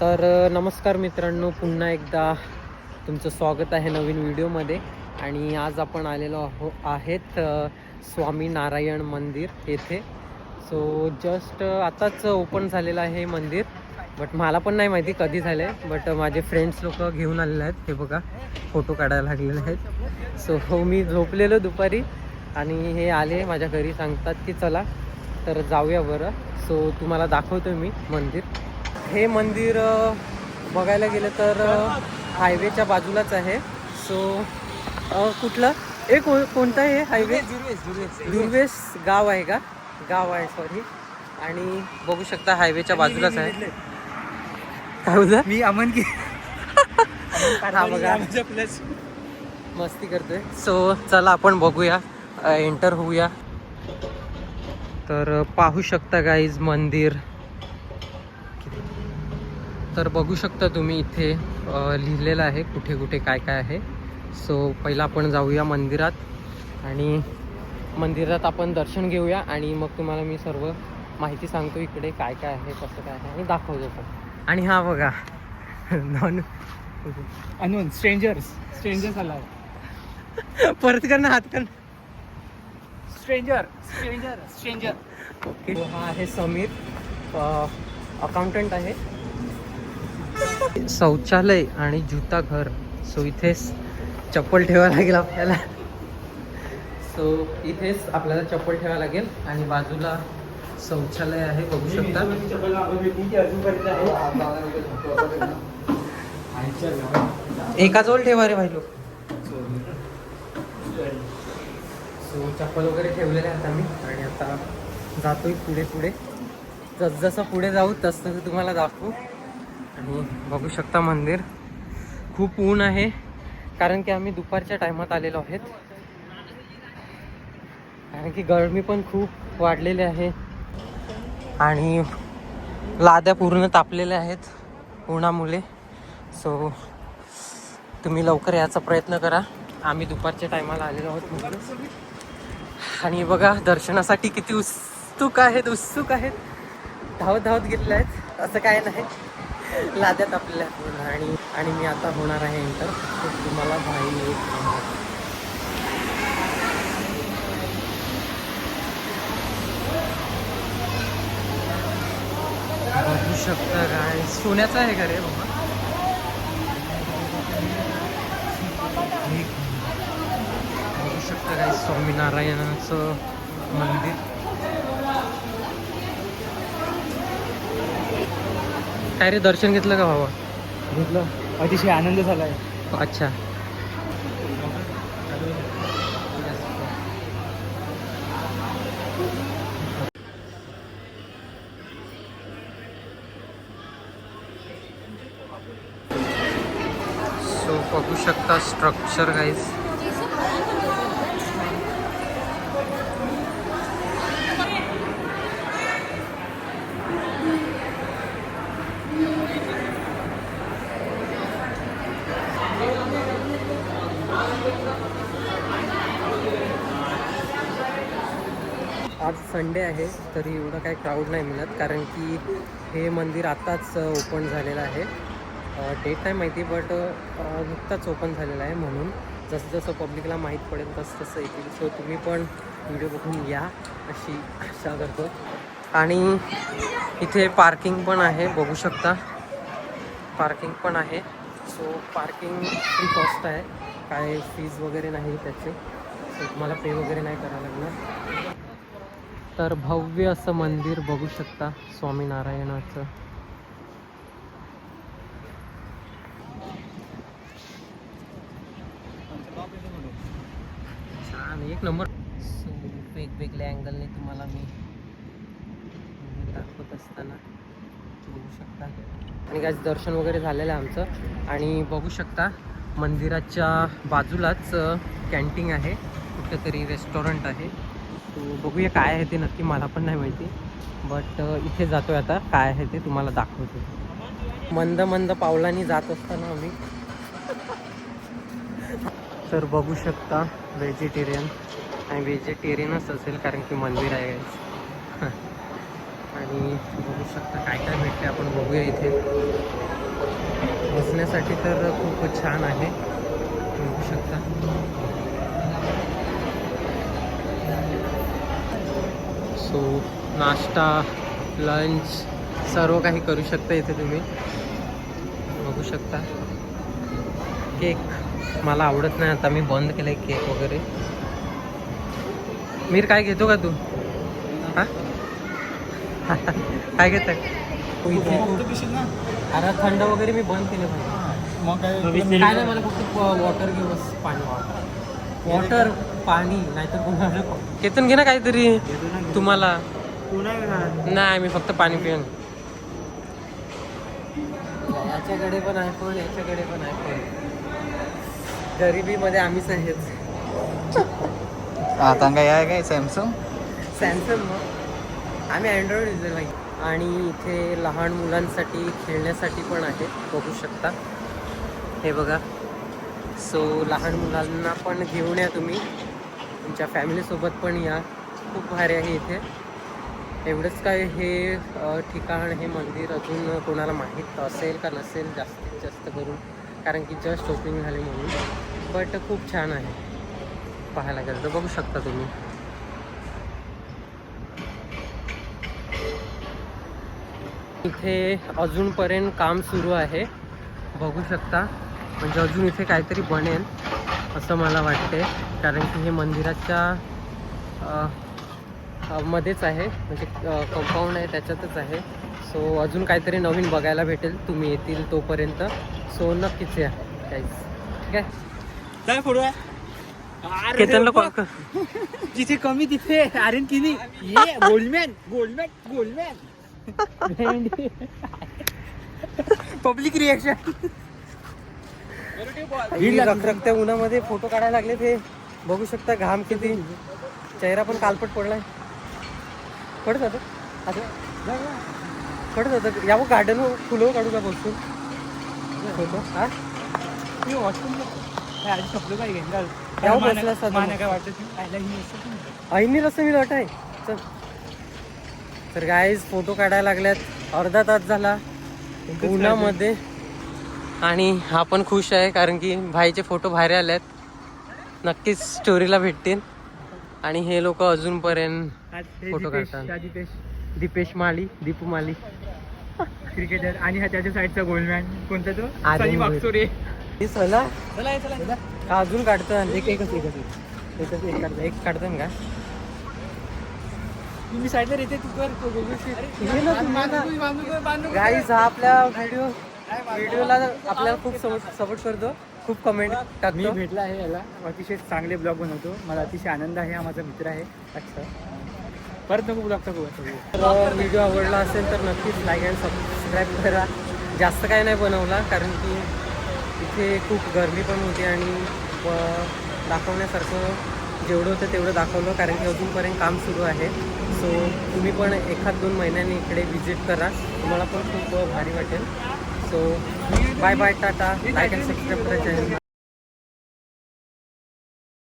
तर नमस्कार मित्रांनो, पुन्हा एकदा तुमचं स्वागत आहे नवीन व्हिडिओमध्ये. आणि आज आपण आलेलो आहेत स्वामी नारायण मंदिर येथे. सो जस्ट आताच ओपन झालेलं आहे मंदिर, बट मला पण नाही माहिती कधी झालं आहे. बट माझे फ्रेंड्स लोक घेऊन आलेले आहेत, हे बघा फोटो काढायला लागलेले आहेत. सो मी झोपलेलो दुपारी आणि हे आले माझ्या घरी, सांगतात की चला तर जाऊया बरं. सो तुम्हाला दाखवतो मी मंदिर. हे मंदिर बघायला गेलं तर हायवेच्या बाजूलाच आहे. सो कुठलं कोणतं आहे हायवे? दुर्वेस गाव आहे का? गाव आहे, सॉरी. आणि बघू शकता हायवेच्या बाजूलाच आहे. काय होतं? मी अमन की हा बघा, मस्ती करतोय. सो चला आपण बघूया, एंटर होऊया. तर पाहू शकता गाईज मंदिर. तर बघू शकता तुम्ही इथे लिहिलेलं आहे कुठे कुठे काय काय आहे. सो पहिला आपण जाऊया मंदिरात आणि मंदिरात आपण दर्शन घेऊया आणि मग तुम्हाला मी सर्व माहिती सांगतो इकडे काय काय आहे, कसं काय आहे आणि दाखवतो पण. आणि हा बघा नॉन अनोन स्ट्रेंजर्स आला परत करणं, हात करणं. स्ट्रेंजर ओके, हा आहे समीर, अकाउंटंट आहे. शौचालय आणि जुता घर. सो इथेच चप्पल ठेवायला लागेल आपल्याला. सो इथेच आपल्याला चप्पल ठेवायला लागेल आणि बाजूला शौचालय आहे, बघू शकता. एकाजवळ ठेवा रे भाई लोक. सो चप्पल वगैरे ठेवलेले आहेत आम्ही आणि आता जातोय पुढे पुढे. जसजसं पुढे जाऊ तसं तुम्हाला दाखवू. आणि बघू शकता मंदिर. खूप ऊन आहे कारण की आम्ही दुपारच्या टायमात आलेलो आहेत, कारण की गरमी पण खूप वाढलेली आहे आणि लाद्या पूर्ण तापलेल्या आहेत उन्हामुळे. सो तुम्ही लवकर याचा प्रयत्न करा. आम्ही दुपारच्या टायमाला आलेलो आहोत म्हणून. आणि बघा दर्शनासाठी किती उत्सुक आहेत, धावत धावत गेलेले आहेत. असं काय नाही, लाद्यात आपल्याला. आणि मी आता होणार आहे एंटर. तुम्हाला भाई बघू शकता काय सोन्याचं आहे का रे बाबा? बघू शकता काय स्वामीनारायणाचं मंदिर. काय रे, दर्शन घेतलं का बाबा? घेतलं, अतिशय आनंद झालाय. अच्छा. सो बघू शकता स्ट्रक्चर गाईज. आज संडे आहे तरी एवढं काही क्राऊड नाही मिळत, कारण की हे मंदिर आत्ताच ओपन झालेलं आहे. डेट नाही माहिती, बट नुकताच ओपन झालेलं आहे, म्हणून जसं जसं पब्लिकला माहीत पडेल तसं तसं येतील. सो तुम्ही पण व्हिडिओ बघून या अशी आशा करतो. आणि इथे पार्किंग पण आहे, बघू शकता पार्किंग पण आहे. सो पार्किंग फ्री कॉस्ट आहे, काय फीज वगैरे नाही त्याचे. सो तुम्हाला पे वगैरे नाही करावं लागणार. तर भव्य असं मंदिर बघू शकता स्वामीनारायणाचं. छान, एक नंबर. सो वेगवेगळ्या अँगलने तुम्हाला मी दाखवत असताना बघू शकता. आणि काय दर्शन वगैरे झालेलं आहे आमचं. आणि बघू शकता मंदिराच्या बाजूलाच कॅन्टीन आहे, कुठलं तरी रेस्टॉरंट आहे. तो बघूया काय आहे ते, नक्की मला पण नाही माहिती, बट इथे जातोय आता. काय आहे ते तुम्हाला दाखवतो. मंद मंद पावलांनी जात असताना आम्ही. तर बघू शकता व्हेजिटेरियन, आणि व्हेजिटेरियनच असेल कारण की मंदिर आहे. आणि बघू शकता काय काय भेटते आपण बघूया इथे. बसण्यासाठी तर खूपच छान आहे, बघू शकता. सो नाश्ता, लंच सर्व काही करू शकता इथे तुम्ही, बघू शकता. केक मला आवडत नाही, आता मी बंद केलं आहे केक वगैरे. मीर काय घेतो का तू? हां काय घेत आहे? अरे थंड वगैरे मी बंद केलं पाहिजे. मग काय नाही, मला फक्त वॉटर घेऊ बस. पाणी, वॉटर पाणी, नाहीतर कोणाला केतन घे ना काहीतरी तुम्हाला. नाही मी फक्त पाणी पिऊन. याच्याकडे पण आयफोन, याच्याकडे पण आयफोन. गरिबीमध्ये आम्हीच आहेत. आता काय आहे काय सॅमसंग सॅमसंग, मग आम्ही अँड्रॉइड युजर नाही. आणि इथे लहान मुलांसाठी खेळण्यासाठी पण आहे, बघू शकता. हे बघा. सो लहान मुलांना पण घेऊन या तुम्ही, तुमच्या फॅमिलीसोबत पण या. खूप भारी आहे इथे. एवढंच काय, हे ठिकाण, हे मंदिर अजून कोणाला माहीत असेल का नसेल जास्तीत जास्त करून, कारण की जस्ट ओपनिंग झाली म्हणून. बट खूप छान आहे पाहायला गेलं तर, बघू शकता तुम्ही. इथे अजूनपर्यंत काम सुरू आहे, बघू शकता. म्हणजे अजून इथे काहीतरी बनेल असं मला वाटते, कारण की हे मंदिराच्या मध्येच आहे, म्हणजे कंपाऊंड आहे त्याच्यातच आहे. सो अजून काहीतरी नवीन बघायला भेटेल, तुम्ही येतील तोपर्यंत. सो नक्कीच या गाईज, ठीक आहे. काय फोटो आहे? केतनला कॉल कर. जिथे कमी तिथे आर्यन किनी. ये Goldman Goldman Goldman. Public reaction. रखरखत्या उन्हामध्ये फोटो काढायला लागले ते, बघू शकता. घाम किती, चेहरा पण कालपट पडलाय. पडत होतं आता, पडत होतं. या गार्डन फुलं काढू का बसून फोटो? हा काय यावं बसला असता काय वाटत आईनी रस्ते मी लट आहे. चल तर गाईज फोटो काढायला लागल्यात, अर्धा तास झाला उन्हामध्ये. आणि हा पण खुश आहे, कारण की भाईचे फोटो बाहेर आल्यात, नक्कीच स्टोरीला भेटतील. आणि हे लोक अजूनपर्यंत फोटो काढतात. दीपेश माळी, दीपू माळी क्रिकेटर. आणि हा त्याच्या साईडचा गोल्डमॅन कोणता तो? आर्यन सनी वागचोरे. हे चला हा अजून काढतो. एक काढतो का? मी साईडला येते तू कर. गाईज हा आपल्या व्हिडिओला आपल्याला खूप सपोर्ट करतो, खूप कमेंट टाकतो. मी भेटला आहे याला, अतिशय चांगले ब्लॉग बनवतो. मला अतिशय आनंद आहे. हा माझा मित्र आहे. अच्छा, परत नको ब्लॉग टाकू. तर व्हिडिओ आवडला असेल तर नक्कीच लाईक अँड सबस्क्राईब करा. जास्त काय नाही बनवला, कारण की इथे खूप गरमी पण होती आणि दाखवण्यासारखं जेवढं होतं तेवढं दाखवलं, कारण की अजूनपर्यंत काम सुरू आहे. सो तुम्ही पण 1-2 महिन्यांनी इकडे विजिट करा, तुम्हाला पण खूप भारी वाटेल. सो बाय बाय, टाटा. लाईक अँड सबस्क्राईब करा.